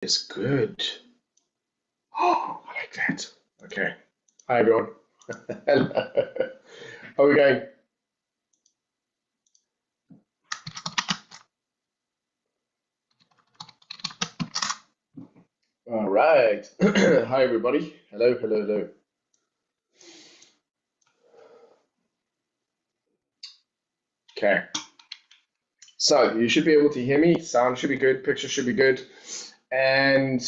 It's good. Oh, I like that. Okay. Hi, everyone. Hello. How are we going? All right. Hi, everybody. Hello, hello, hello. Okay. So you should be able to hear me. Sound should be good. Picture should be good. And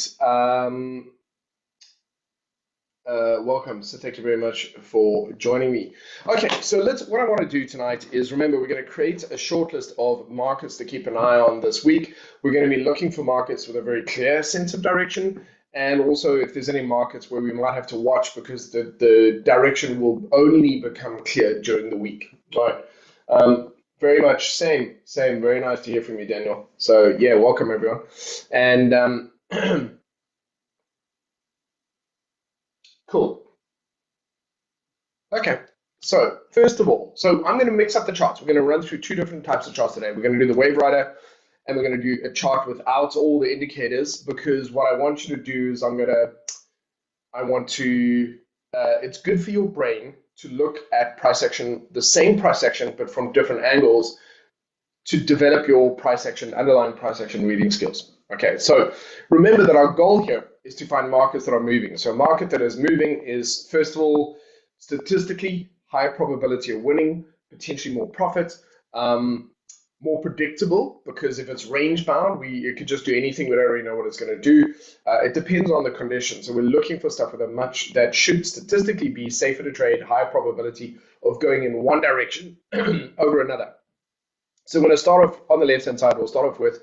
welcome. So thank you very much for joining me. Okay, so what I want to do tonight is remember we're going to create a short list of markets to keep an eye on this week. We're going to be looking for markets with a very clear sense of direction, and also if there's any markets where we might have to watch because the direction will only become clear during the week. All right. Very much same. Very nice to hear from you, Daniel. So yeah, welcome everyone. And cool. Okay, so first of all, so I'm going to mix up the charts. We're going to run through two different types of charts today. We're going to do the wave rider and we're going to do a chart without all the indicators because what I want you to do is it's good for your brain to look at price action, the same price action, but from different angles to develop your price action, underlying price action reading skills. Okay, so remember that our goal here is to find markets that are moving. So a market that is moving is, first of all, statistically higher probability of winning, potentially more profit, more predictable, because if it's range bound, it could just do anything. We don't really know what it's going to do. It depends on the conditions. So we're looking for stuff with that should statistically be safer to trade, higher probability of going in one direction over another. So when I start off on the left-hand side, we'll start off with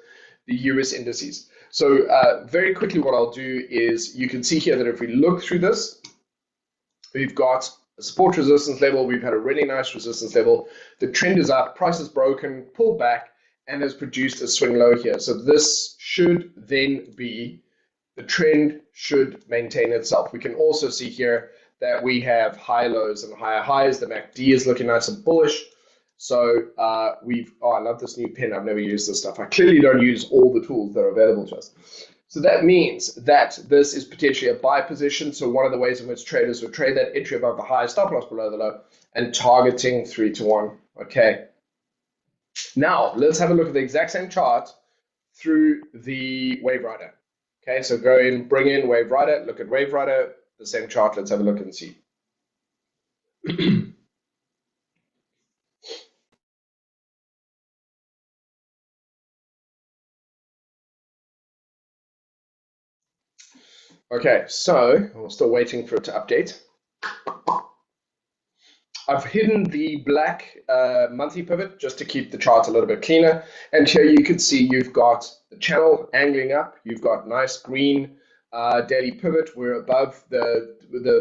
the US indices. So very quickly, what I'll do is you can see here that if we look through this, we've got a support resistance level. We've had a really nice resistance level. The trend is up, price is broken, pulled back, and has produced a swing low here. So this should then be, the trend should maintain itself. We can also see here that we have high lows and higher highs. The MACD is looking nice and bullish. So I love this new pen. I've never used this stuff. I clearly don't use all the tools that are available to us. So that means that this is potentially a buy position. So one of the ways in which traders would trade that entry above the high, stop loss below the low, and targeting 3 to 1. Okay. Now let's have a look at the exact same chart through the wave rider. Okay, so go in, bring in wave rider, look at wave rider, the same chart. Let's have a look and see. Okay, so we're still waiting for it to update. I've hidden the black monthly pivot just to keep the chart a little bit cleaner. And here you can see you've got the channel angling up. You've got nice green daily pivot. We're above the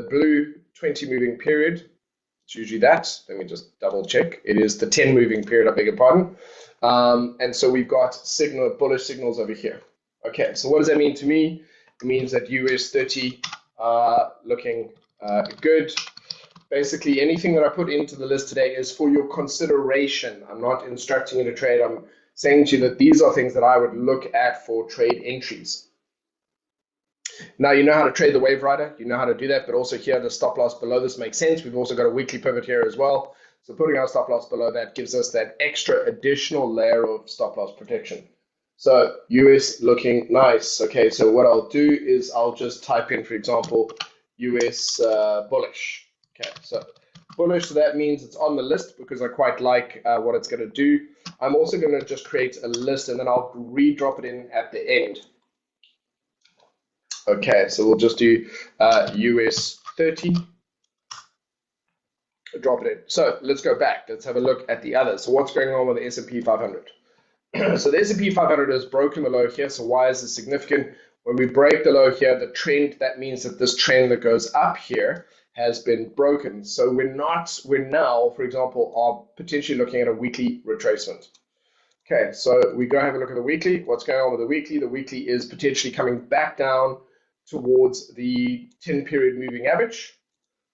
blue 20 moving period. It's usually that. Let me just double check. It is the 10 moving period, I beg your pardon. And so we've got bullish signals over here. Okay, so what does that mean to me? It means that US 30 looking good. Basically, anything that I put into the list today is for your consideration. I'm not instructing you to trade. I'm saying to you that these are things that I would look at for trade entries. Now, you know how to trade the wave rider. You know how to do that, but also here, the stop loss below this makes sense. We've also got a weekly pivot here as well. So putting our stop loss below that gives us that extra additional layer of stop loss protection. So US looking nice. Okay, so what I'll do is I'll just type in, for example, US bullish. Okay, so bullish, so that means it's on the list because I quite like what it's going to do. I'm also going to just create a list and then I'll re-drop it in at the end. Okay, so we'll just do US 30. Drop it in. So let's go back. Let's have a look at the others. So what's going on with the S&P 500? So the S&P 500 has broken the low here. So why is this significant? When we break the low here, the trend, that means that this trend that goes up here has been broken. So we're now, for example, are potentially looking at a weekly retracement. Okay, so we go have a look at the weekly. What's going on with the weekly? The weekly is potentially coming back down towards the 10-period moving average.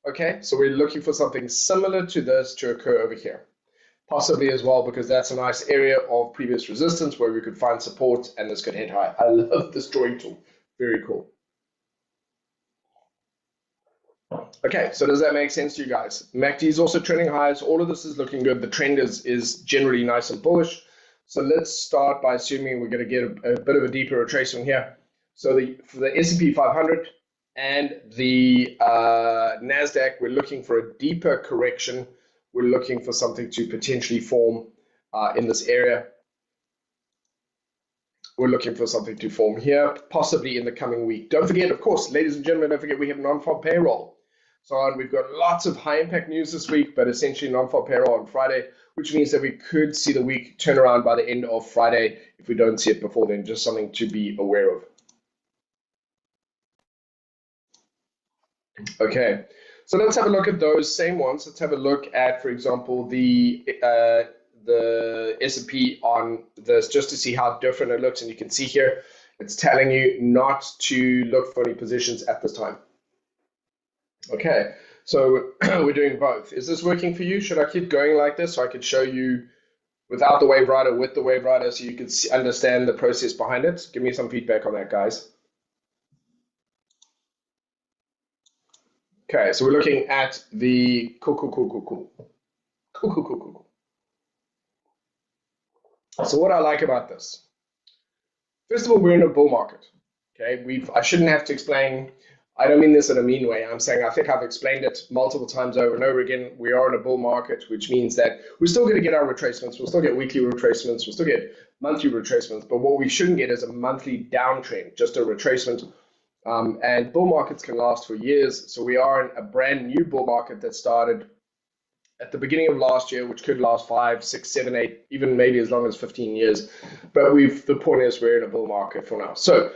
Okay, so we're looking for something similar to this to occur over here. Possibly as well, because that's a nice area of previous resistance where we could find support and this could head high. I love this drawing tool. Very cool. Okay, so does that make sense to you guys? MACD is also trending higher, so all of this is looking good. The trend is generally nice and bullish. So let's start by assuming we're going to get a bit of a deeper retracement here. So for the S&P 500 and the NASDAQ, we're looking for a deeper correction. We're looking for something to potentially form in this area. We're looking for something to form here, possibly in the coming week. Don't forget, of course, ladies and gentlemen, don't forget we have non-farm payroll. So we've got lots of high impact news this week, but essentially non-farm payroll on Friday, which means that we could see the week turn around by the end of Friday if we don't see it before then. Just something to be aware of. Okay, so let's have a look at those same ones. Let's have a look at, for example, the S&P on this, just to see how different it looks. And you can see here, it's telling you not to look for any positions at this time. Okay, so we're doing both. Is this working for you? Should I keep going like this so I could show you without the wave rider, with the wave rider, so you can understand the process behind it? Give me some feedback on that, guys. Okay, so we're looking at the cool. So what I like about this, first of all, we're in a bull market. Okay, I shouldn't have to explain. I don't mean this in a mean way. I'm saying I think I've explained it multiple times over and over again. We are in a bull market, which means that we're still going to get our retracements. We'll still get weekly retracements. We'll still get monthly retracements. But what we shouldn't get is a monthly downtrend, just a retracement. And bull markets can last for years. So we are in a brand new bull market that started at the beginning of last year, which could last 5, 6, 7, 8, even maybe as long as 15 years. But the point is we're in a bull market for now. So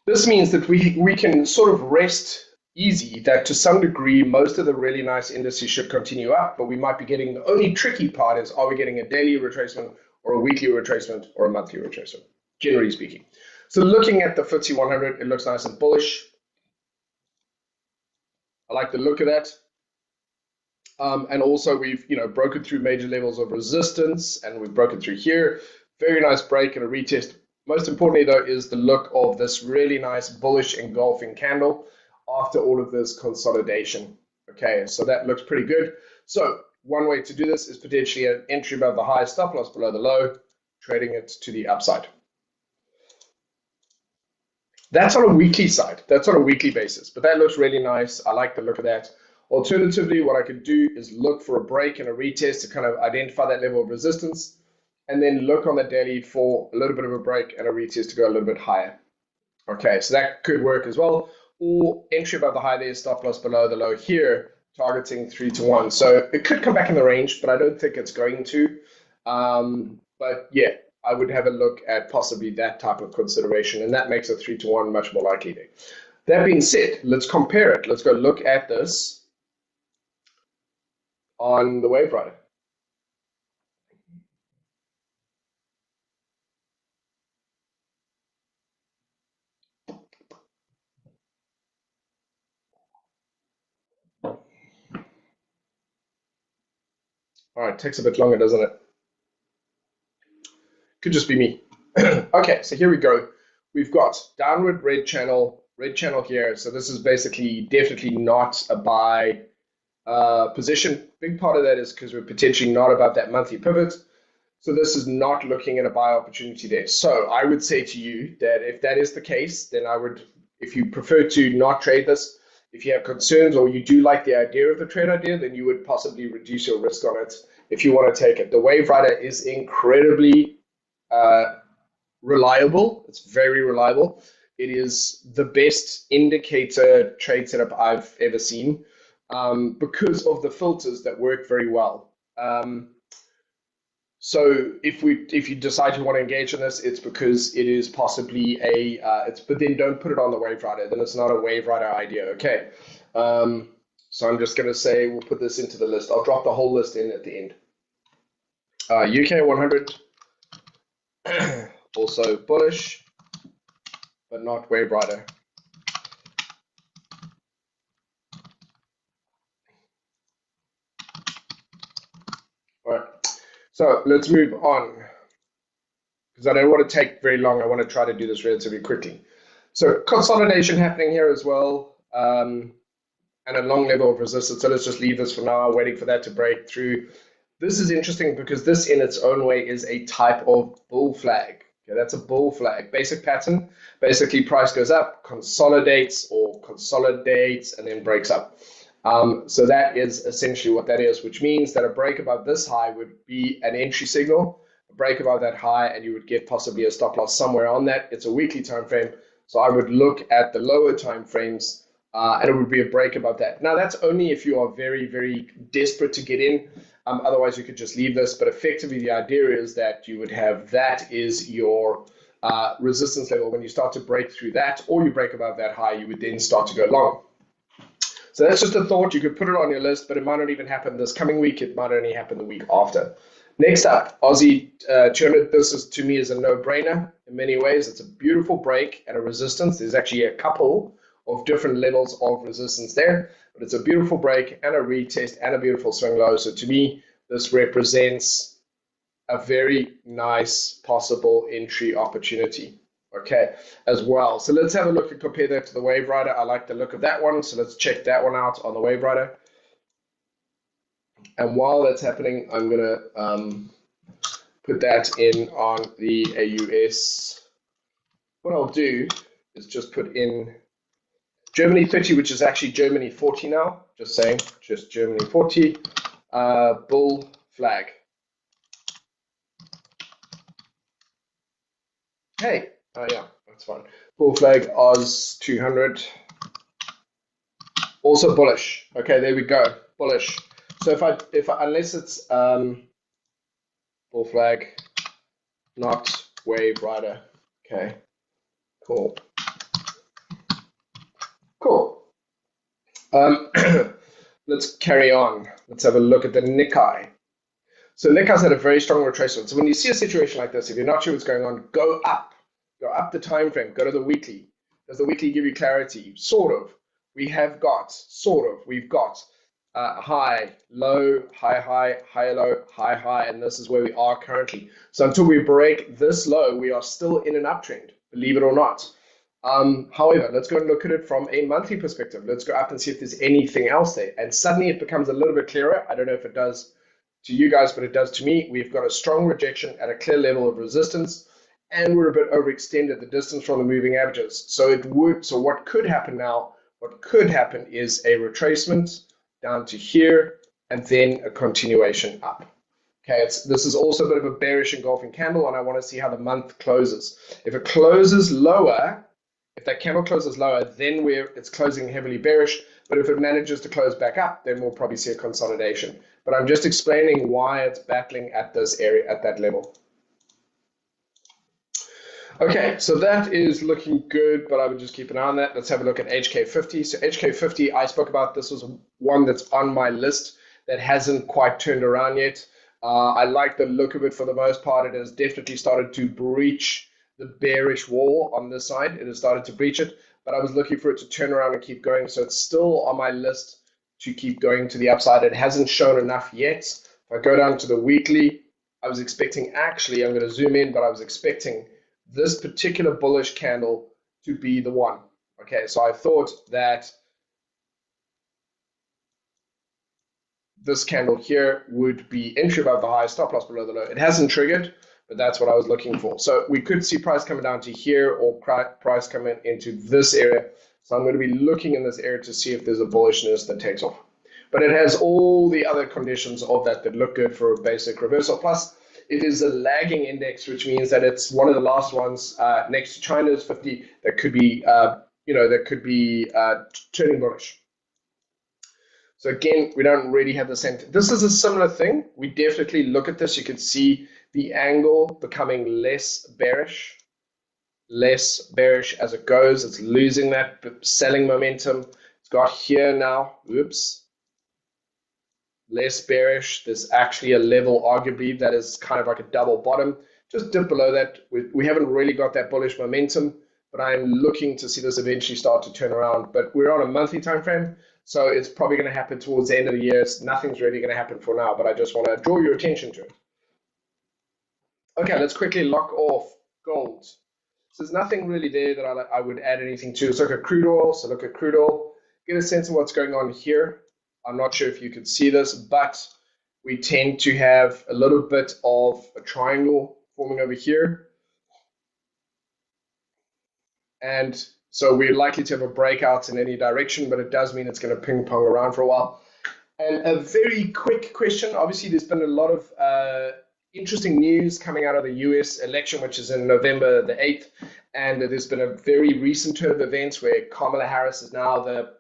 this means that we can sort of rest easy that to some degree, most of the really nice indices should continue up, but we might be getting, the only tricky part is, are we getting a daily retracement or a weekly retracement or a monthly retracement, generally speaking. So looking at the FTSE 100, it looks nice and bullish. I like the look of that. And also we've broken through major levels of resistance, and we've broken through here. Very nice break and a retest. Most importantly, though, is the look of this really nice bullish engulfing candle after all of this consolidation. Okay, so that looks pretty good. So one way to do this is potentially an entry above the high, stop loss below the low, trading it to the upside. That's on a weekly side. That's on a weekly basis, but that looks really nice. I like the look of that. Alternatively, what I could do is look for a break and a retest to kind of identify that level of resistance, and then look on the daily for a little bit of a break and a retest to go a little bit higher. Okay, so that could work as well. Or entry above the high there, stop loss below the low here, targeting 3 to 1. So it could come back in the range, but I don't think it's going to. But yeah, I would have a look at possibly that type of consideration, and that makes a 3 to 1 much more likely there. That being said, let's compare it. Let's go look at this on the wave rider. All right, takes a bit longer, doesn't it? Could just be me. Okay, so here we go. We've got downward red channel here. So this is basically definitely not a buy position. Big part of that is because we're potentially not above that monthly pivot. So this is not looking at a buy opportunity there. So I would say to you that if that is the case, then I would, if you prefer to not trade this, if you have concerns or you do like the idea of the trade idea, then you would possibly reduce your risk on it if you want to take it. The wave rider is incredibly reliable. It's very reliable. It is the best indicator trade setup I've ever seen because of the filters that work very well. So if you decide you want to engage in this, it's because it is possibly but then don't put it on the wave rider. Then it's not a wave rider idea. Okay. So I'm just going to say we'll put this into the list. I'll drop the whole list in at the end. UK 100, also bullish, but not wave rider. All right, so let's move on because I don't want to take very long. I want to try to do this relatively quickly. So consolidation happening here as well, and a long level of resistance. So let's just leave this for now, waiting for that to break through. This is interesting because this in its own way is a type of bull flag. Okay, that's a bull flag. Basic pattern. Basically, price goes up, consolidates, and then breaks up. So that is essentially what that is, which means that a break above this high would be an entry signal. A break above that high, and you would get possibly a stop loss somewhere on that. It's a weekly time frame, so I would look at the lower time frames, and it would be a break above that. Now, that's only if you are very, very desperate to get in. Otherwise, you could just leave this. But effectively, the idea is that you would have that is your resistance level. When you start to break through that, or you break above that high, you would then start to go long. So that's just a thought. You could put it on your list, but it might not even happen this coming week. It might only happen the week after. Next up, Aussie 200. This is, to me, is a no-brainer in many ways. It's a beautiful break and a resistance. There's actually a couple of different levels of resistance there, but it's a beautiful break and a retest and a beautiful swing low. So to me, this represents a very nice possible entry opportunity. Okay, as well. So let's have a look and compare that to the Wave Rider. I like the look of that one, so let's check that one out on the Wave Rider. And while that's happening, I'm going to put that in on the AUS. What I'll do is just put in Germany 30, which is actually Germany 40 now. Just saying, just Germany 40. Bull flag. Hey. Oh yeah, that's fine. Bull flag Oz 200. Also bullish. Okay, there we go. Bullish. So if I unless it's bull flag, not Wave Rider. Okay. Cool. Cool. Let's carry on. Let's have a look at the Nikkei. So Nikkei's had a very strong retracement. So when you see a situation like this, if you're not sure what's going on, go up. Go up the time frame, go to the weekly. Does the weekly give you clarity? Sort of. We've got high, low, high, high, high, low, high, high, and this is where we are currently. So until we break this low, we are still in an uptrend, believe it or not. However, let's go and look at it from a monthly perspective. Let's go up and see if there's anything else there. And suddenly it becomes a little bit clearer. I don't know if it does to you guys, but it does to me. We've got a strong rejection at a clear level of resistance, and we're a bit overextended the distance from the moving averages. So what could happen now, what could happen is a retracement down to here, and then a continuation up. Okay, this is also a bit of a bearish engulfing candle, and I want to see how the month closes. If it closes lower, if that candle closes lower, then it's closing heavily bearish. But if it manages to close back up, then we'll probably see a consolidation. But I'm just explaining why it's battling at this area, at that level. Okay, so that is looking good, but I would just keep an eye on that. Let's have a look at HK50. So HK50, I spoke about, this was one that's on my list that hasn't quite turned around yet. I like the look of it for the most part. It has definitely started to breach the bearish wall on this side. It has started to breach it, but I was looking for it to turn around and keep going. So it's still on my list to keep going to the upside. It hasn't shown enough yet. If I go down to the weekly, I was expecting, actually, I'm going to zoom in, but I was expecting this particular bullish candle to be the one. Okay, so I thought that this candle here would be entry above the high, stop loss below the low. It hasn't triggered, but that's what I was looking for. So we could see price coming down to here, or price coming into this area. So I'm going to be looking in this area to see if there's a bullishness that takes off. But it has all the other conditions of that look good for a basic reversal. Plus, it is a lagging index, which means that it's one of the last ones next to China's 50 that could be, turning bullish. So again, we don't really have the same. This is a similar thing. We definitely look at this. You can see the angle becoming less bearish as it goes. It's losing that selling momentum. It's got here now. Oops. Less bearish. There's actually a level, arguably, that is kind of like a double bottom. Just dip below that. We haven't really got that bullish momentum, but I'm looking to see this eventually start to turn around. But we're on a monthly time frame, so it's probably going to happen towards the end of the year. Nothing's really going to happen for now, but I just want to draw your attention to it. Okay, let's quickly lock off gold. So there's nothing really there that I would add anything to. Let's look at crude oil. So look at crude oil, get a sense of what's going on here. I'm not sure if you can see this, but we tend to have a little bit of a triangle forming over here. And so we're likely to have a breakout in any direction, but it does mean it's going to ping pong around for a while. And a very quick question. Obviously, there's been a lot of interesting news coming out of the US election, which is in November the 8th. And there's been a very recent turn of events where Kamala Harris is now the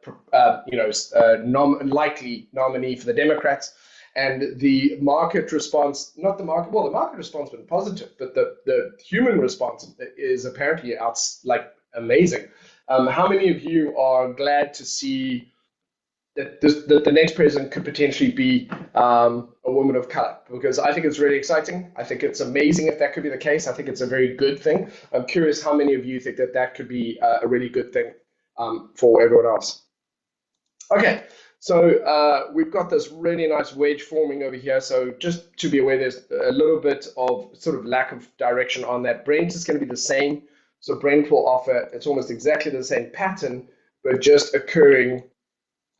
likely nominee for the Democrats. And the market response, not the market, well, the market response has been positive, but the human response is apparently amazing. How many of you are glad to see that the next president could potentially be a woman of color? Because I think it's really exciting. I think it's amazing if that could be the case. I think it's a very good thing. I'm curious how many of you think that that could be a really good thing for everyone else. Okay, so we've got this really nice wedge forming over here. So just to be aware, there's a little bit of sort of lack of direction on that. Brent is going to be the same. So Brent will offer, it's almost exactly the same pattern, but just occurring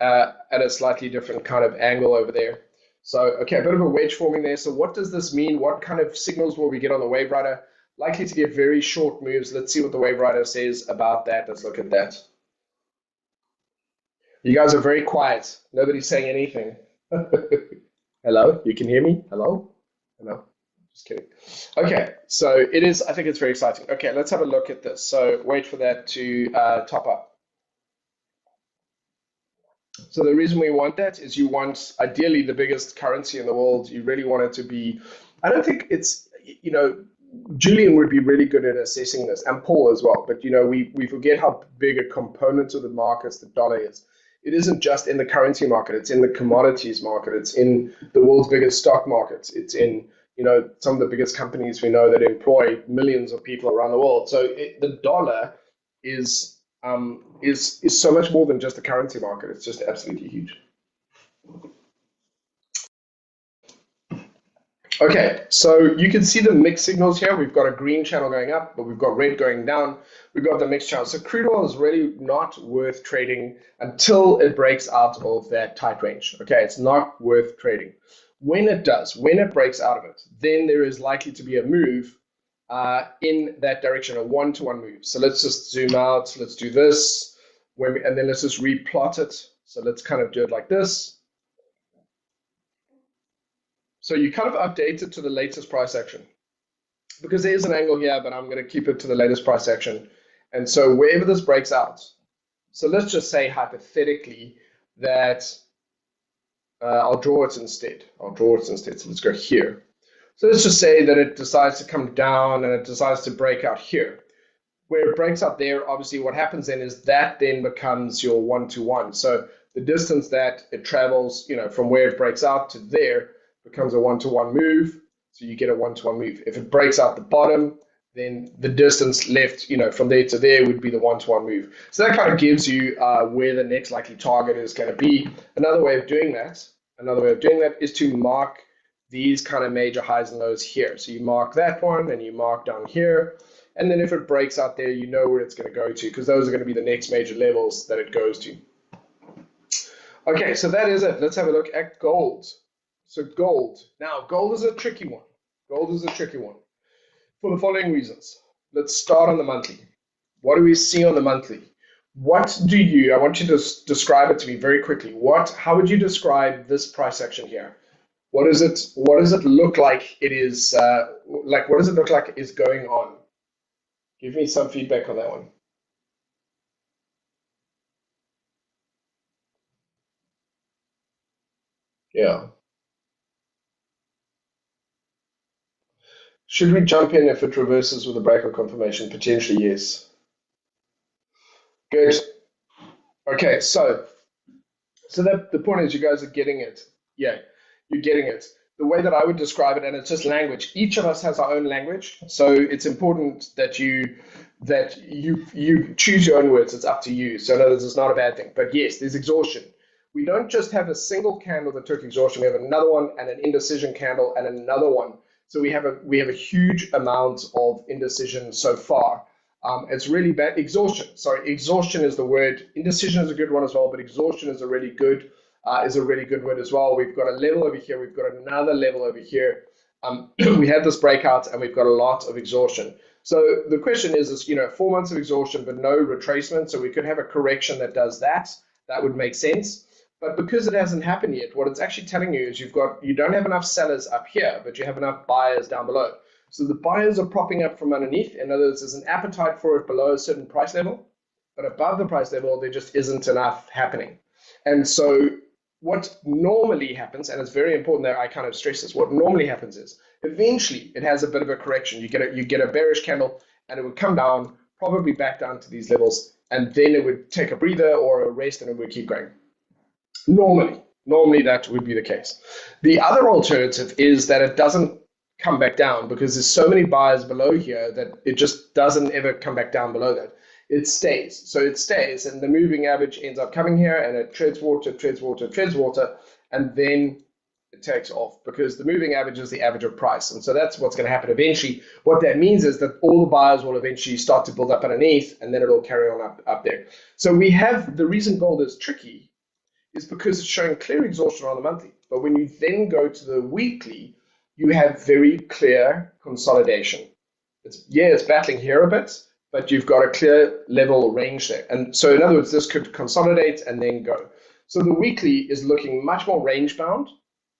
at a slightly different kind of angle over there. So, okay, a bit of a wedge forming there. So what does this mean? What kind of signals will we get on the wave rider? Likely to get very short moves. Let's see what the wave rider says about that. Let's look at that. You guys are very quiet. Nobody's saying anything. Hello? You can hear me? Hello? Hello? Just kidding. Okay, so it is, I think it's very exciting. Okay, let's have a look at this. So wait for that to top up. So the reason we want that is you want, ideally, the biggest currency in the world. You really want it to be, I don't think it's, Julian would be really good at assessing this, and Paul as well. But, we forget how big a component of the markets the dollar is. It isn't just in the currency market. It's in the commodities market. It's in the world's biggest stock markets. It's in, some of the biggest companies we know that employ millions of people around the world. So the dollar is so much more than just the currency market. It's just absolutely huge. Okay, so you can see the mixed signals here. We've got a green channel going up, but we've got red going down. We've got the mixed channel. So crude oil is really not worth trading until it breaks out of that tight range. Okay, it's not worth trading. When it does, when it breaks out of it, then there is likely to be a move in that direction, a one-to-one move. So let's just zoom out. Let's do this, and then let's just replot it. So let's kind of do it like this. So you kind of update it to the latest price action, because there is an angle here, but I'm going to keep it to the latest price action. And so wherever this breaks out, so let's just say hypothetically that I'll draw it instead. So let's go here. So let's just say that it decides to come down and it decides to break out here. Where it breaks out there, obviously what happens then is that then becomes your one-to-one. So the distance that it travels, from where it breaks out to there becomes a one-to-one move. So you get a one-to-one move. If it breaks out the bottom, then the distance left, from there to there would be the one-to-one move. So that kind of gives you where the next likely target is going to be. Another way of doing that is to mark these kind of major highs and lows here. So you mark that one and you mark down here. And then if it breaks out there, you know where it's going to go to, because those are going to be the next major levels that it goes to. Okay, so that is it. Let's have a look at gold. So gold. Now, gold is a tricky one. For the following reasons. Let's start on the monthly. What do we see on the monthly? I want you to describe it to me very quickly. How would you describe this price action here? What does it look like it is, what does it look like is going on? Give me some feedback on that one. Yeah. Should we jump in if it reverses with a breakout confirmation? Potentially, yes. Good. Okay, so the point is you guys are getting it. Yeah, you're getting it. The way that I would describe it, and it's just language. Each of us has our own language, so it's important that you choose your own words. It's up to you. So in other words, it's not a bad thing. But yes, there's exhaustion. We don't just have a single candle that took exhaustion. We have another one and an indecision candle and another one. So we have a huge amount of indecision so far. It's really bad. Exhaustion. Sorry, exhaustion is the word. Indecision is a good one as well, but exhaustion is a really good word as well. We've got a level over here. We've got another level over here. We had this breakout, and we've got a lot of exhaustion. So the question is, 4 months of exhaustion, but no retracement. So we could have a correction that does that. That would make sense. But because it hasn't happened yet, what it's actually telling you is you don't have enough sellers up here, but you have enough buyers down below. So the buyers are propping up from underneath. In other words, there's an appetite for it below a certain price level, but above the price level, there just isn't enough happening. And so what normally happens, and it's very important that I kind of stress this, what normally happens is eventually it has a bit of a correction. You get a bearish candle, and it would come down, probably back down to these levels, and then it would take a breather or a rest, and it would keep going. Normally that would be the case. The other alternative is that it doesn't come back down because there's so many buyers below here that it just doesn't ever come back down below that. It stays. So it stays, and the moving average ends up coming here, and it treads water, and then it takes off because the moving average is the average of price. And so that's what's going to happen eventually. What that means is that all the buyers will eventually start to build up underneath, and then it'll carry on up there. So we have the reason gold is tricky is because it's showing clear exhaustion on the monthly. But when you then go to the weekly, you have very clear consolidation. It's battling here a bit, but you've got a clear level range there. And so in other words, this could consolidate and then go. So the weekly is looking much more range bound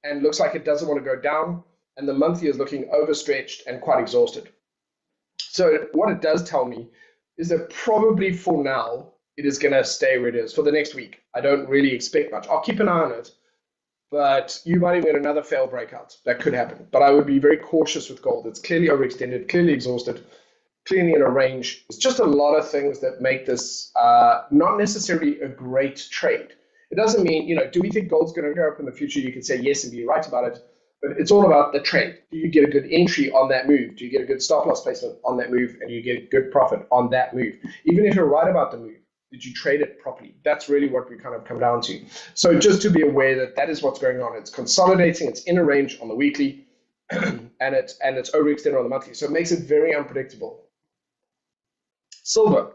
and looks like it doesn't want to go down. And the monthly is looking overstretched and quite exhausted. So what it does tell me is that probably for now, it is going to stay where it is for the next week. I don't really expect much. I'll keep an eye on it, but you might even get another fail breakout. That could happen. But I would be very cautious with gold. It's clearly overextended, clearly exhausted, clearly in a range. It's just a lot of things that make this not necessarily a great trade. It doesn't mean, do we think gold's going to go up in the future? You could say yes and be right about it. But it's all about the trade. Do you get a good entry on that move? Do you get a good stop loss placement on that move? And you get good profit on that move? Even if you're right about the move, did you trade it properly? That's really what we kind of come down to. So just to be aware that that is what's going on. It's consolidating. It's in a range on the weekly, and it's overextended on the monthly. So it makes it very unpredictable. Silver.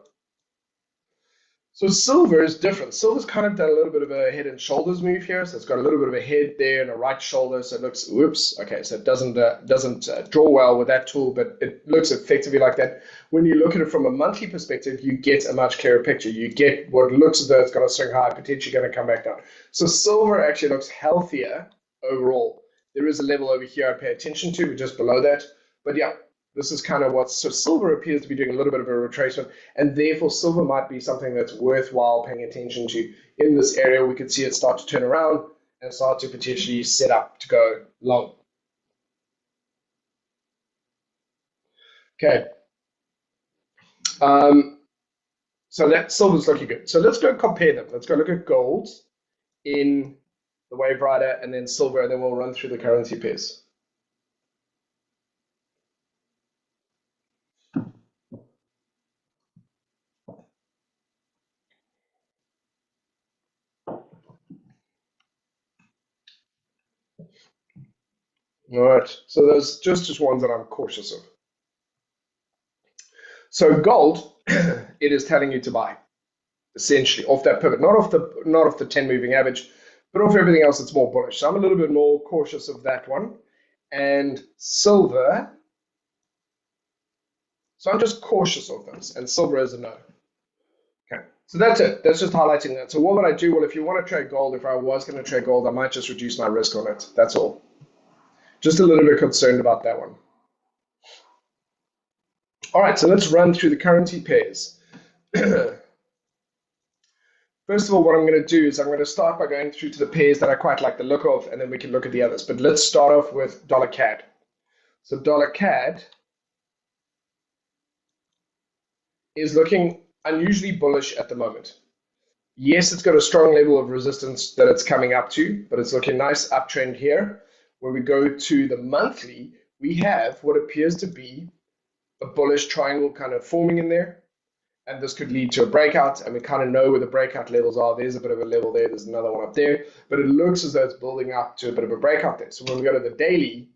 So silver is different. Silver's kind of done a little bit of a head and shoulders move here. So it's got a little bit of a head there and a right shoulder. So it looks, whoops, okay. So it doesn't draw well with that tool, but it looks effectively like that. When you look at it from a monthly perspective, you get a much clearer picture. You get what looks as though it's going to swing high, potentially going to come back down. So silver actually looks healthier overall. There is a level over here I'd pay attention to, just below that. But yeah, this is kind of so silver appears to be doing a little bit of a retracement, and therefore silver might be something that's worthwhile paying attention to. In this area, we could see it start to turn around and start to potentially set up to go long. Okay. So that silver's looking good. So let's go compare them. Let's go look at gold in the Wave Rider and then silver, and then we'll run through the currency pairs. All right, so those just ones that I'm cautious of. So gold, it is telling you to buy, essentially, off that pivot, not off the 10 moving average, but off everything else that's more bullish. So I'm a little bit more cautious of that one. And silver, so I'm just cautious of those, and silver is a no. Okay, so that's it. That's just highlighting that. So what would I do? Well, if you want to trade gold, if I was going to trade gold, I might just reduce my risk on it. That's all. Just a little bit concerned about that one. All right, so let's run through the currency pairs. First of all, what I'm going to do is I'm going to start by going through to the pairs that I quite like the look of, and then we can look at the others. But let's start off with dollar CAD. So dollar CAD is looking unusually bullish at the moment. Yes, it's got a strong level of resistance that it's coming up to, but it's looking nice uptrend here. When we go to the monthly, we have what appears to be a bullish triangle kind of forming in there, and this could lead to a breakout, and we kind of know where the breakout levels are. There's a bit of a level there, there's another one up there, but it looks as though it's building up to a bit of a breakout there. So when we go to the daily,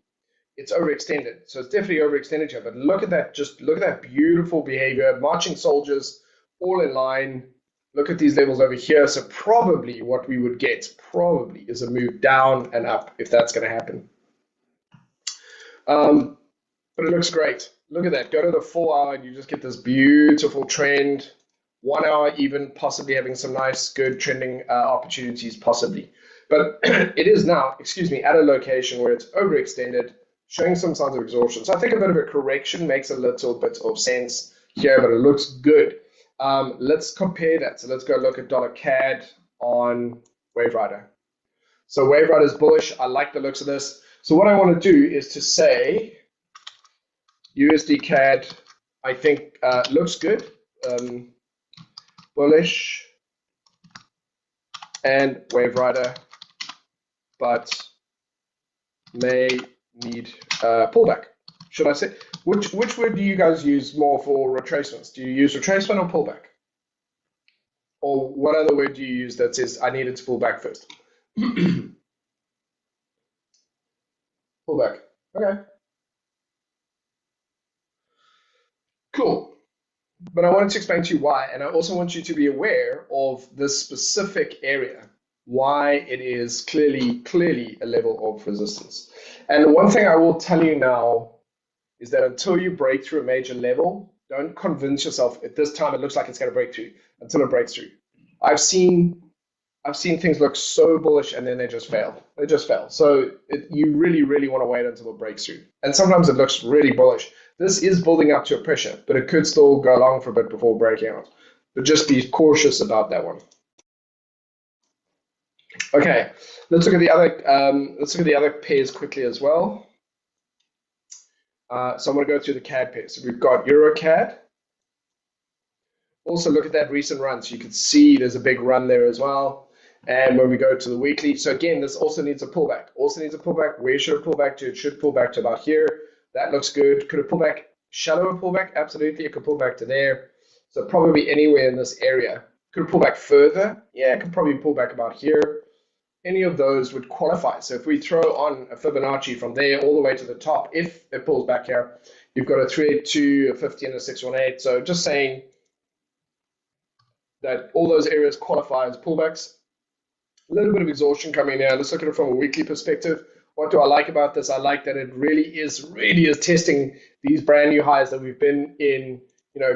it's overextended. So it's definitely overextended here. But look at that, just look at that beautiful behavior. Marching soldiers, all in line. Look at these levels over here. So probably what we would get probably is a move down and up if that's going to happen. But it looks great. Look at that. Go to the 4 hour and you just get this beautiful trend. 1 hour even possibly having some nice, good trending opportunities possibly. But it is now, excuse me, at a location where it's overextended, showing some signs of exhaustion. So I think a bit of a correction makes a little bit of sense here, but it looks good. Let's compare that. So let's go look at dollar CAD on WaveRider. So WaveRider is bullish. I like the looks of this. So what I want to do is to say USD CAD, I think looks good. Bullish and WaveRider, but may need pullback. Should I say? Which word do you guys use more for retracements? Do you use retracement or pullback? Or what other word do you use that says I needed to pull back first? Pullback. Okay. Cool. But I wanted to explain to you why, and I also want you to be aware of this specific area, why it is clearly a level of resistance. And one thing I will tell you now is that until you break through a major level, don't convince yourself at this time it looks like it's going to break through until it breaks through. I've seen things look so bullish and then they just fail. They just fail. So you really want to wait until it breaks through. And sometimes it looks really bullish. This is building up to a pressure, but it could still go along for a bit before breaking out. But just be cautious about that one. Okay, let's look at the other pairs quickly as well. So I'm going to go through the CAD pairs. So we've got Euro CAD. Also look at that recent run. So you can see there's a big run there as well. And when we go to the weekly, so again, this also needs a pullback. Also needs a pullback. Where should it pull back to? It should pull back to about here. That looks good. Could it pull back? Shallower pullback? Absolutely. It could pull back to there. So probably anywhere in this area. Could it pull back further? Yeah, it could probably pull back about here. Any of those would qualify. So if we throw on a Fibonacci from there all the way to the top, if it pulls back here, you've got a 382, a 50, and a 618. So just saying that all those areas qualify as pullbacks. A little bit of exhaustion coming here. Let's look at it from a weekly perspective. What do I like about this? I like that it really is testing these brand new highs that we've been in,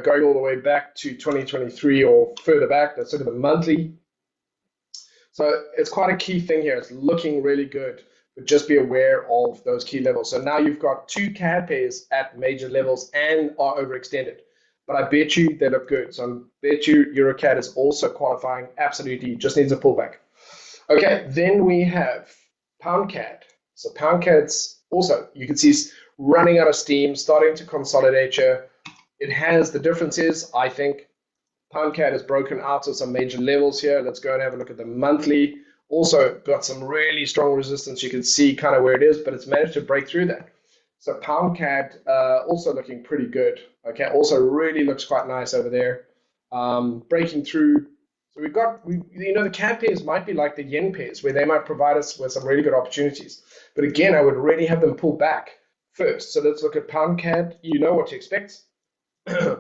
going all the way back to 2023 or further back. Let's look at the monthly. So it's quite a key thing here. It's looking really good, but just be aware of those key levels. So now you've got two CAD pairs at major levels and are overextended. But I bet you they look good. So I bet you EuroCAD is also qualifying. Absolutely, just needs a pullback. Okay, then we have Pound CAD. So Pound CAD's also, you can see, running out of steam, starting to consolidate here. It has, the difference is, I think, Pound CAD has broken out of some major levels here. Let's go and have a look at the monthly. Also got some really strong resistance. You can see kind of where it is, but it's managed to break through that. So Pound CAD also looking pretty good. Okay, also really looks quite nice over there. Breaking through. So we've got, the CAD pairs might be like the yen pairs, where they might provide us with some really good opportunities. But again, I would really have them pull back first. So let's look at Pound CAD. You know what to expect.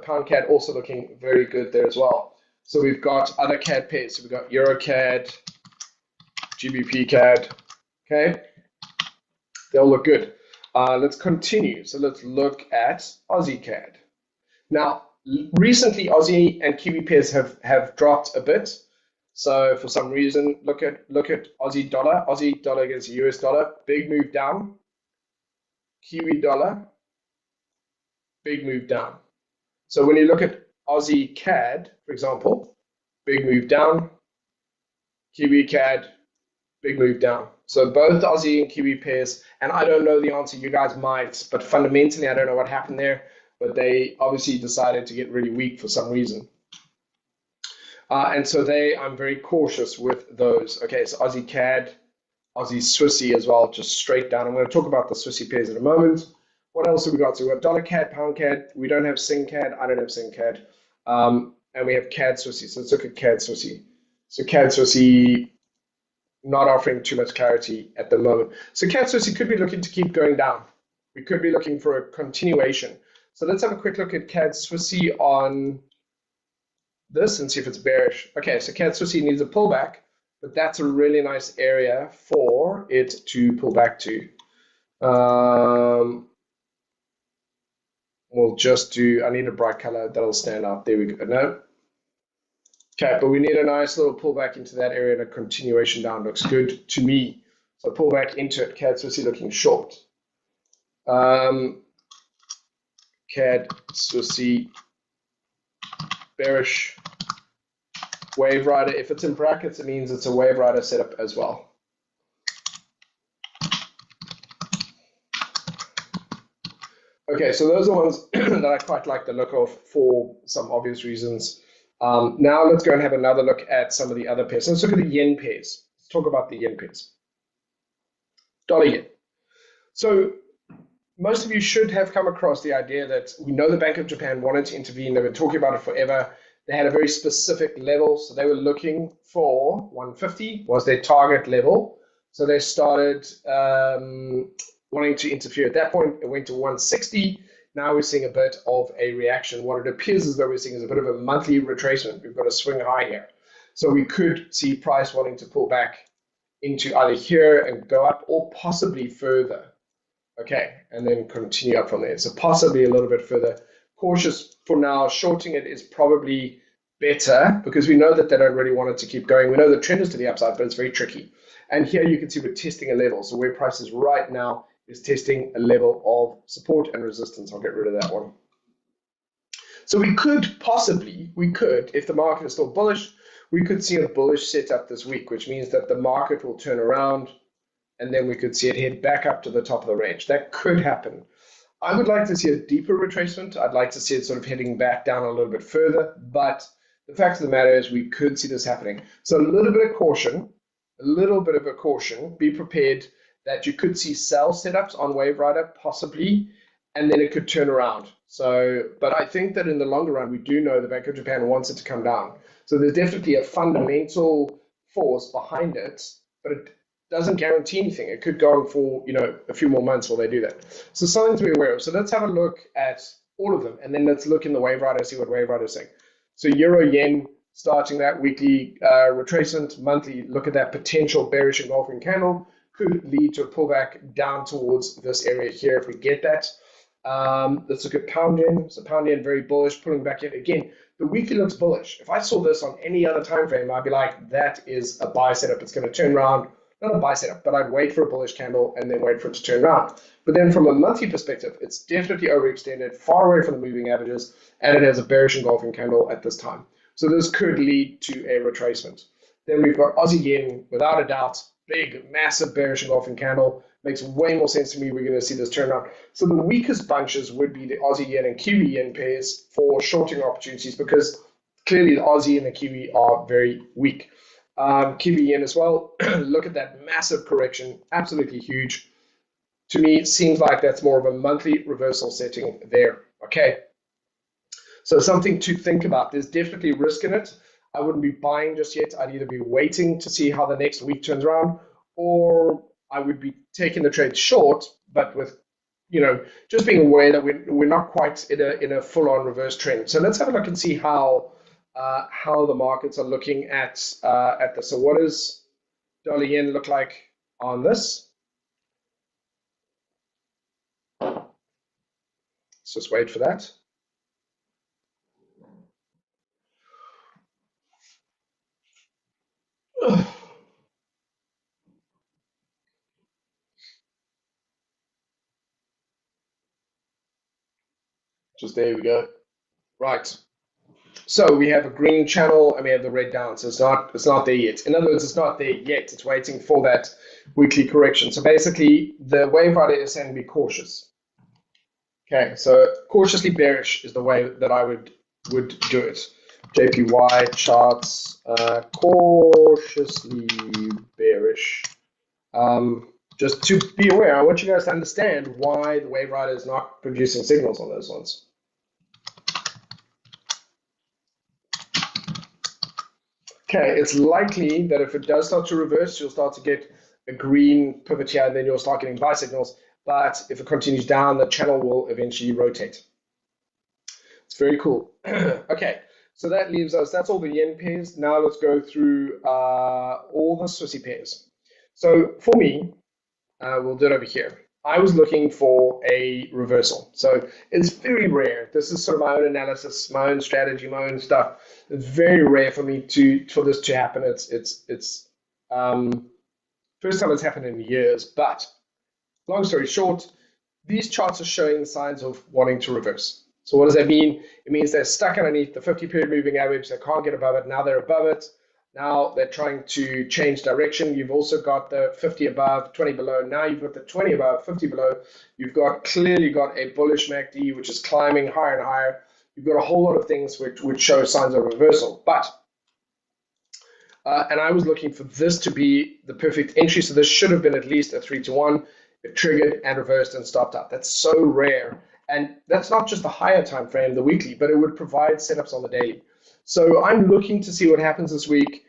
Pound CAD also looking very good there as well. So we've got other CAD pairs. So we've got Euro CAD, GBP CAD. Okay, they all look good. Let's continue. So let's look at Aussie CAD. Now, recently Aussie and Kiwi pairs have dropped a bit. So for some reason, look at Aussie dollar against US dollar, big move down. Kiwi dollar, big move down. So when you look at Aussie CAD, for example, big move down. Kiwi CAD, big move down. So both Aussie and Kiwi pairs, and I don't know the answer, you guys might, but fundamentally I don't know what happened there, but they obviously decided to get really weak for some reason. And so I'm very cautious with those. Okay, so Aussie CAD, Aussie Swissy as well, just straight down. I'm going to talk about the Swissy pairs in a moment. What else have we got? So we've got dollar CAD, pound CAD. We don't have Sing CAD. I don't have Sing CAD. And we have CAD Swissy. So let's look at CAD Swissy. So CAD Swissy not offering too much clarity at the moment. So CAD Swissy could be looking to keep going down. we could be looking for a continuation. So let's have a quick look at CAD Swissy on this and see if it's bearish. Okay, so CAD Swissy needs a pullback, but that's a really nice area for it to pull back to. We'll just do, I need a bright color that'll stand out. There we go. No. Okay, but we need a nice little pullback into that area and a continuation down. Looks good to me. So pull back into it. CAD Swissy looking short. CAD Swissy bearish. Wave rider. If it's in brackets, it means it's a wave rider setup as well. Okay, so those are ones that I quite like the look of for some obvious reasons. Now let's go and have another look at some of the other pairs. So let's look at the yen pairs. Let's talk about the yen pairs. Dollar yen. So most of you should have come across the idea that we know the Bank of Japan wanted to intervene. They've been talking about it forever. They had a very specific level. So they were looking for 150 was their target level. So they started wanting to interfere. At that point, it went to 160. Now we're seeing a bit of a reaction. What it appears as though we're seeing is a bit of a monthly retracement. We've got a swing high here. So we could see price wanting to pull back into either here and go up or possibly further. Okay, and then continue up from there. So possibly a little bit further. Cautious for now. Shorting it is probably better because we know that they don't really want it to keep going. We know the trend is to the upside, but it's very tricky. And here you can see we're testing a level. So where price is right now is testing a level of support and resistance. I'll get rid of that one. So we could possibly, if the market is still bullish, we could see a bullish setup this week, which means that the market will turn around and then we could see it head back up to the top of the range. That could happen. I would like to see a deeper retracement. I'd like to see it sort of heading back down a little bit further, but the fact of the matter is we could see this happening. So a little bit of caution, be prepared that you could see sell setups on Wave Rider possibly, and then it could turn around. So, but I think that in the longer run, we do know the Bank of Japan wants it to come down. So there's definitely a fundamental force behind it, but it doesn't guarantee anything. It could go on for, a few more months while they do that. So something to be aware of. So let's have a look at all of them, and then let's look in the Wave Rider, see what Wave Rider is saying. So Euro Yen, starting that weekly retracement, monthly, look at that potential bearish engulfing candle. Could lead to a pullback down towards this area here if we get that. Let's look at pound yen. So pound yen very bullish, pulling back in. Again, the weekly looks bullish. If I saw this on any other time frame, I'd be like, that is a buy setup. It's going to turn around. Not a buy setup, but I'd wait for a bullish candle and then wait for it to turn around. But then from a monthly perspective, it's definitely overextended, far away from the moving averages, and it has a bearish engulfing candle at this time. So this could lead to a retracement. Then we've got Aussie yen, without a doubt, big, massive bearish engulfing candle. Makes way more sense to me. We're going to see this turn around. So the weakest bunches would be the Aussie yen and Kiwi yen pairs for shorting opportunities because clearly the Aussie and the Kiwi are very weak. Kiwi yen as well. Look at that massive correction, absolutely huge. To me, it seems like that's more of a monthly reversal setting there. Okay. So something to think about. There's definitely risk in it. I wouldn't be buying just yet. I'd either be waiting to see how the next week turns around, or I would be taking the trade short, but with, just being aware that we're not quite in a full-on reverse trend. So let's have a look and see how the markets are looking at this. So what does dollar yen look like on this? Let's just wait for that. Just there we go. Right. So we have a green channel and we have the red down. So it's not there yet. In other words, it's not there yet. It's waiting for that weekly correction. So basically, the wave rider is saying be cautious. Okay, so cautiously bearish is the way that I would do it. JPY charts, cautiously bearish. Just to be aware, I want you guys to understand why the wave rider is not producing signals on those ones. Okay, it's likely that if it does start to reverse, you'll start to get a green pivot here, and then you'll start getting buy signals. but if it continues down, the channel will eventually rotate. It's very cool. Okay, so that leaves us, that's all the yen pairs. Now let's go through all the Swissy pairs. So for me, we'll do it over here. I was looking for a reversal. So it's very rare. This is sort of my own analysis, my own strategy, my own stuff. It's very rare for me for this to happen. It's first time it's happened in years. But long story short, these charts are showing signs of wanting to reverse. So what does that mean? It means they're stuck underneath the 50-period moving average. They can't get above it. Now they're above it. Now they're trying to change direction. You've also got the 50 above, 20 below. Now you've got the 20 above, 50 below. You've clearly got a bullish MACD, which is climbing higher and higher. You've got a whole lot of things which show signs of reversal. But, and I was looking for this to be the perfect entry. So this should have been at least a 3-to-1. It triggered and reversed and stopped up. That's so rare. And that's not just the higher time frame, the weekly, but it would provide setups on the daily. So I'm looking to see what happens this week.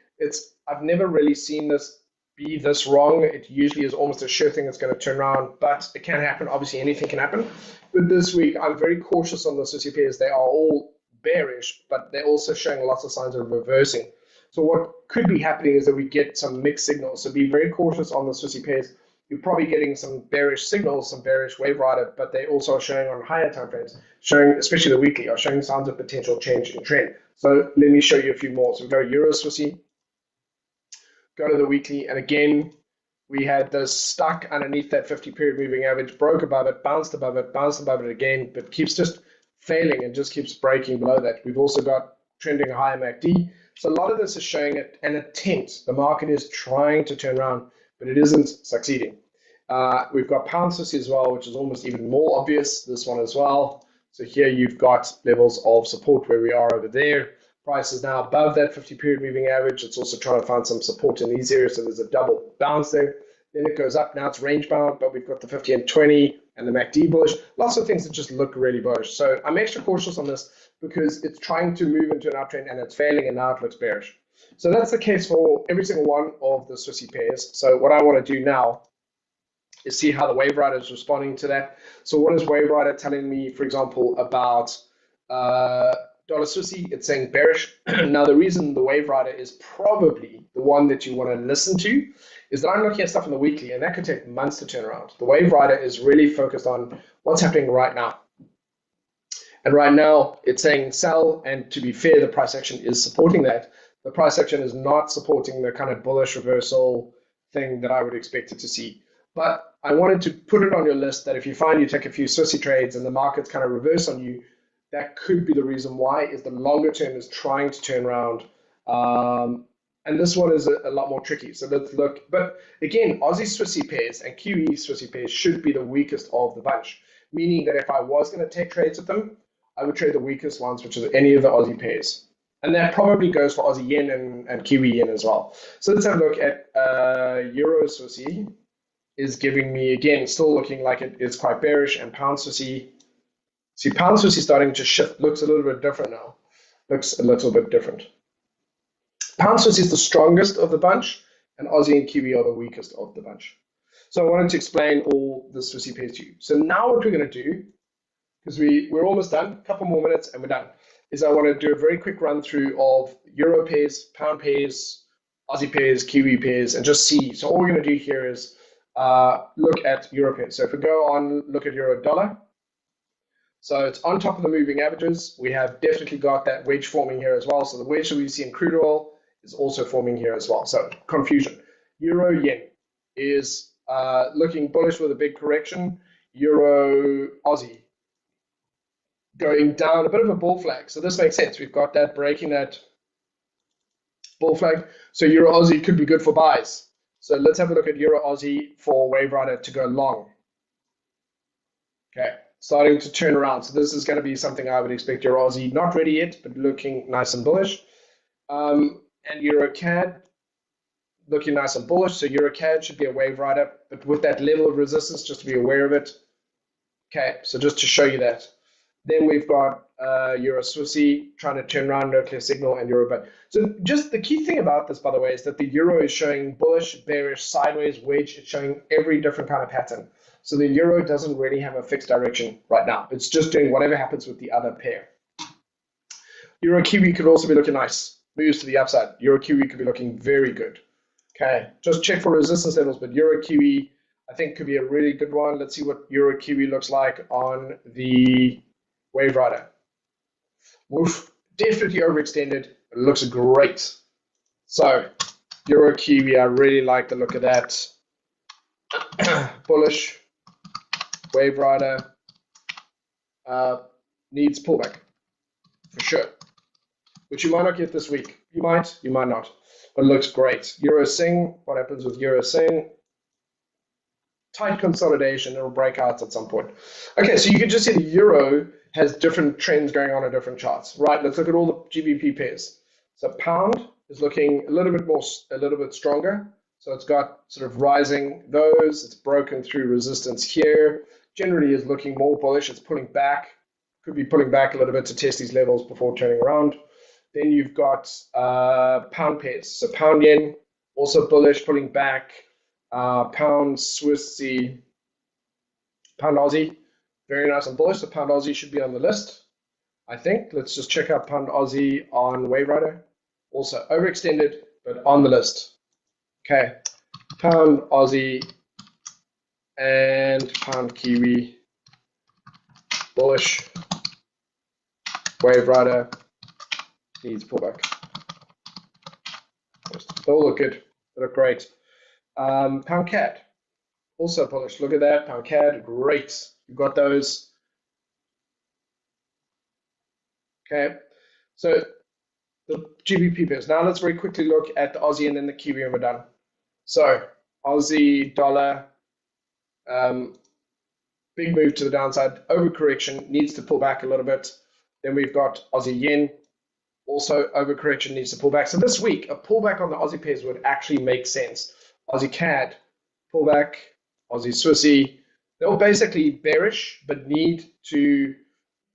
I've never really seen this be this wrong. It usually is almost a sure thing it's going to turn around, but it can happen. Obviously, anything can happen. But this week, I'm very cautious on the Swissy pairs. They are all bearish, but they're also showing lots of signs of reversing. So what could be happening is that we get some mixed signals. So be very cautious on the Swissy pairs. You're probably getting some bearish signals, some bearish wave rider, but they also are showing on higher time frames, showing, especially the weekly, are showing signs of potential change in trend. So let me show you a few more. So we go Euro Swissy, go to the weekly, and again, we had this stuck underneath that 50-period moving average, broke above it, bounced above it again, but keeps just failing and just keeps breaking below that. We've also got trending higher MACD. So a lot of this is showing an attempt. The market is trying to turn around, but it isn't succeeding. We've got pound Swissy as well, which is almost even more obvious, this one as well. So here you've got levels of support where we are over there. Price is now above that 50-period moving average. It's also trying to find some support in these areas, so there's a double bounce there. Then it goes up. Now it's range bound, but we've got the 50 and 20 and the MACD bullish. Lots of things that just look really bullish. So I'm extra cautious on this because it's trying to move into an uptrend and it's failing, and now it looks bearish. So that's the case for every single one of the Swissy pairs. So what I want to do now is see how the wave rider is responding to that. So what is wave rider telling me, for example, about dollar Swissy? It's saying bearish. Now the reason the wave rider is probably the one that you want to listen to is that I'm looking at stuff in the weekly, and that could take months to turn around. The wave rider is really focused on what's happening right now. And right now it's saying sell, and to be fair, the price action is supporting that. The price action is not supporting the kind of bullish reversal thing that I would expect it to see. But I wanted to put it on your list that if you find you take a few Swissy trades and the market's kind of reverse on you, that could be the reason why, is the longer term is trying to turn around. And this one is a lot more tricky. So let's look. But again, Aussie Swissy pairs and QE Swissy pairs should be the weakest of the bunch, meaning that if I was going to take trades with them, I would trade the weakest ones, which is any of the Aussie pairs. And that probably goes for Aussie yen and Kiwi yen as well. So let's have a look at Euro Swissy. Is giving me, again, still looking like it is quite bearish, and pound Swissy. See, pound Swissy starting to shift, looks a little bit different now. Looks a little bit different. Pound Swissy is the strongest of the bunch, and Aussie and Kiwi are the weakest of the bunch. So I wanted to explain all the Swissy pairs to you. So now what we're going to do, because we're almost done, a couple more minutes and we're done, is I want to do a very quick run through of Euro pairs, pound pairs, Aussie pairs, Kiwi pairs, and just see. So all we're going to do here is look at Euro pairs. So if we go on, look at Euro dollar. So it's on top of the moving averages. We have definitely got that wedge forming here as well. So the wedge that we see in crude oil is also forming here as well. So confusion. Euro yen is looking bullish with a big correction. Euro Aussie going down, a bit of a bull flag. So this makes sense. We've got that breaking that bull flag. So Euro Aussie could be good for buys. So let's have a look at Euro Aussie for wave rider to go long. Okay, starting to turn around. So this is going to be something I would expect Euro Aussie, not ready yet, but looking nice and bullish. And Euro CAD looking nice and bullish. So Euro CAD should be a wave rider, but with that level of resistance, just to be aware of it. Okay, so just to show you that. Then we've got Euro Swissy trying to turn around, no clear signal, and Euro buy. So just the key thing about this, by the way, is that the Euro is showing bullish, bearish, sideways, wedge. It's showing every different kind of pattern. So the euro doesn't really have a fixed direction right now. It's just doing whatever happens with the other pair. Euro Kiwi could also be looking nice. Moves to the upside. Euro Kiwi could be looking very good. Okay, just check for resistance levels, but Euro Kiwi I think could be a really good one. Let's see what Euro Kiwi looks like on the Wave Rider. Woof, definitely overextended. It looks great. So Euro Kiwi, I really like the look of that. Bullish. Wave Rider needs pullback for sure, which you might not get this week. You might not, but it looks great. Euro Sing, what happens with Euro Sing? Tight consolidation, it'll break out at some point. Okay, so you can just see the euro has different trends going on in different charts, right? Let's look at all the GBP pairs. So pound is looking a little bit stronger. So it's got sort of rising those, it's broken through resistance here. Generally is looking more bullish, it's pulling back, could be pulling back a little bit to test these levels before turning around. Then you've got pound pairs. So pound yen, also bullish, pulling back. Pound Swissy, pound Aussie, very nice and bullish. The pound Aussie should be on the list, I think. Let's just check out pound Aussie on Wave Rider. Also overextended, but on the list. Okay, pound Aussie and pound Kiwi, bullish. Wave Rider needs pullback. They all look good. They look great. Pound CAD, also bullish. Look at that, pound CAD, great. You've got those. Okay, so the GBP pairs. Now let's very quickly look at the Aussie and then the Kiwi and we're done. So Aussie dollar, big move to the downside, overcorrection, needs to pull back a little bit. Then we've got Aussie yen, also overcorrection, needs to pull back. So this week, a pullback on the Aussie pairs would actually make sense. Aussie CAD, pullback, Aussie Swissy, they're all basically bearish but need to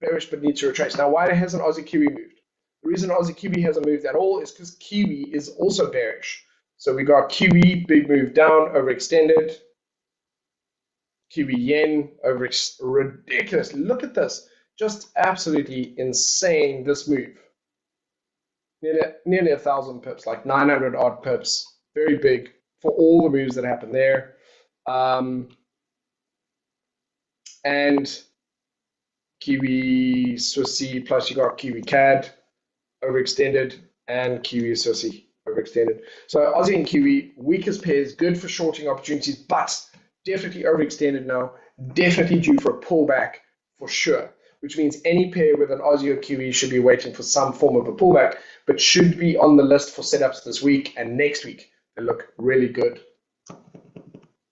retrace. Now, why hasn't Aussie Kiwi moved? The reason Aussie Kiwi hasn't moved at all is because Kiwi is also bearish. So we got Kiwi, big move down, overextended. Kiwi yen, ridiculous. Look at this, just absolutely insane, this move. Nearly 1,000 pips, like 900 odd pips, very big for all the moves that happen there. And Kiwi Swissy, plus you got Kiwi CAD, overextended, and Kiwi Swissy, overextended. So Aussie and Kiwi, weakest pairs, good for shorting opportunities, but definitely overextended now, definitely due for a pullback for sure, which means any pair with an Aussie or Kiwi should be waiting for some form of a pullback, but should be on the list for setups this week and next week. They look really good.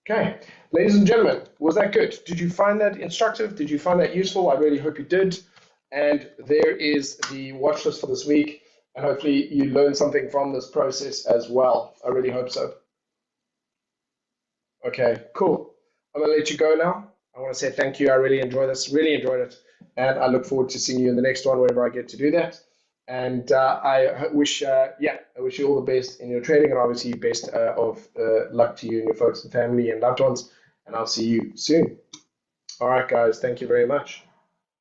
Okay, ladies and gentlemen, was that good? Did you find that instructive? Did you find that useful? I really hope you did. And there is the watch list for this week. And hopefully you learned something from this process as well. I really hope so. Okay, cool. I'm going to let you go now. I want to say thank you. I really enjoyed this, really enjoyed it. And I look forward to seeing you in the next one whenever I get to do that. And I wish you all the best in your trading, and obviously best of luck to you and your folks and family and loved ones. And I'll see you soon. All right, guys. Thank you very much.